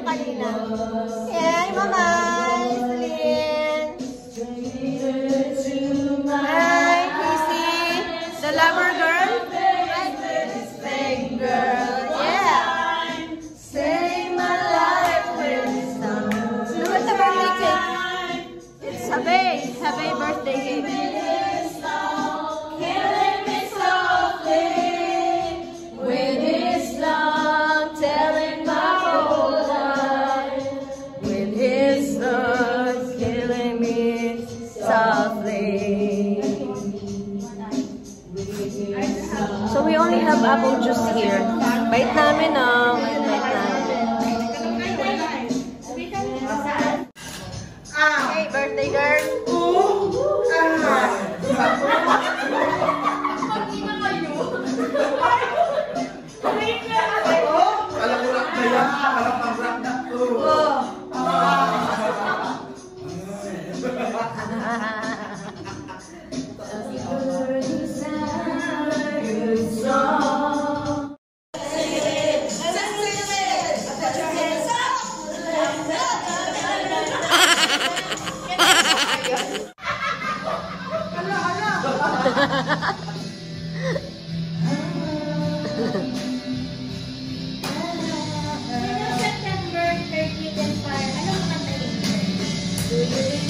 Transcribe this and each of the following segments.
nung kanina. Hey, Mamay! Celine! Hi, Chrissy! The lover girl? Girl, yeah! Save my life with some. Look at the birthday cake! It's Habe birthday cake. So we only have apple juice here. Bait namin, oh. Bait namin. Hey, birthday girl.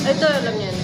Ito, alam niyan.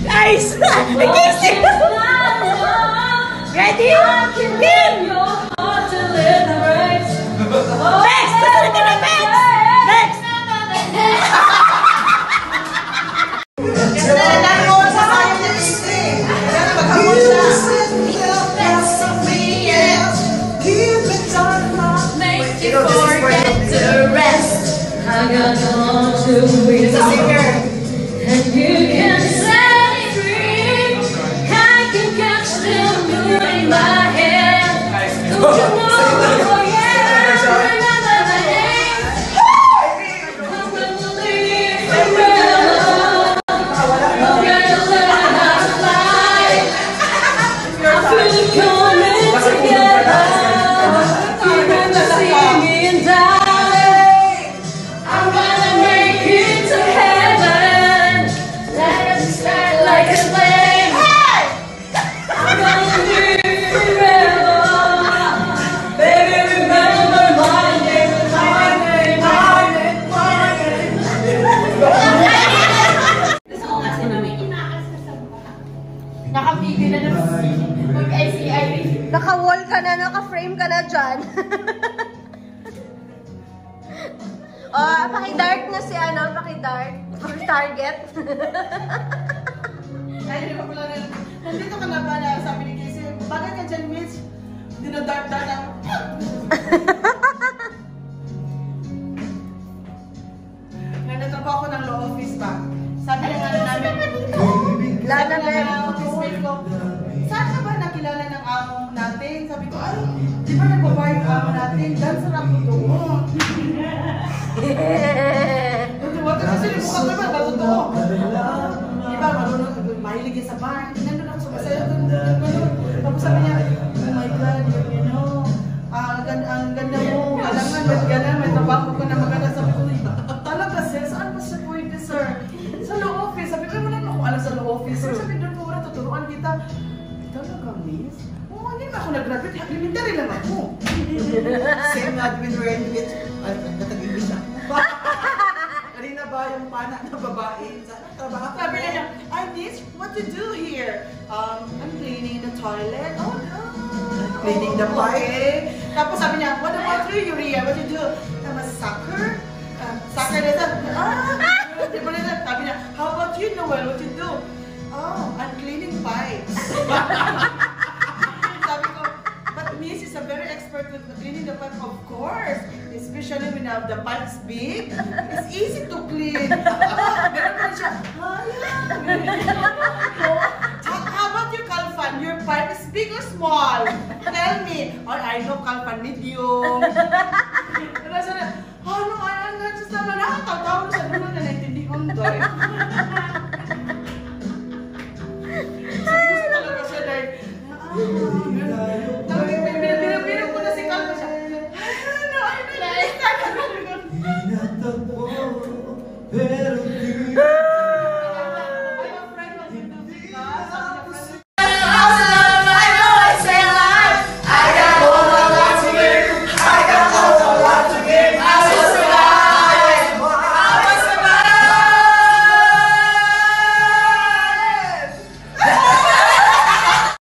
Guys! Ready? Kim! Next! Next! Forget to rest. I got on to be and you can set me free. I can catch the moon in my hand. Don't you know? Oh yeah, remember my name. I'm gonna leave forever. I'm gonna learn how to fly. I feel it coming together. Remember singing down. I'm gonna make it. ka na, naka-frame ka na dyan. Oh, paki-dart na si ano, paki-dart. For target. Ay, hindi ko pala rin. Nandito ka na ba na sabi ni Casey, bagay ka dyan, Miss. Dinadart-dart ako. Nagtatrabaho ako ng law office ba? Sabi ng ano namin, Lana sabi ng office mate ko, saan ka ba nakilala ng amo natin? Sabi ko, ay, di ba nagbabayo yung amo natin? Dancer ako doon. Wag ka kasi mukha ka ba? Totoo. Diba, marunong, mahilig sa bar. Nandun ako sa masaya doon. Tapos sabi niya, oh my God, you know, ang ganda mo, alangan, ganda, may tabako ko na maganda. Sabi ko, talaga sir, saan ba siya pwede sir? Sa law office. Sabi ko, wala na akong alam sa law office. Sir, sabi doon po, wala, tuturuan kita. Talaga, miss? Oo, hindi na ako nag-graduate. Elementary lang ako. Same admin graduate. Ay, natag-English ako. Kanina ba yung pana na babae? Sa trabaho? Sabi niya, I miss, what you do here? I'm cleaning the toilet. Oh, no. Cleaning the pipe. Okay. Tapos sabi niya, what about you, Yuria? What you do? I'm a soccer. Soccer na ito. Sabi niya, how about you, Noel? What you do? Oh, I'm cleaning pipes. Sabi ko, but Miss is a very expert with cleaning the pipe, of course. Especially when the pipe is big. It's easy to clean. Ganun pa siya, how about you, Kalfan? Your pipe is big or small? Tell me. Oh, I know Kalfan, medium. Ano siya na, ano, just naman, nakatawa siya doon na naintindihan doon. Seryoso talaga siya dahil, binibiro ko na si Kalfan siya. Ano, Pinatagpo, pero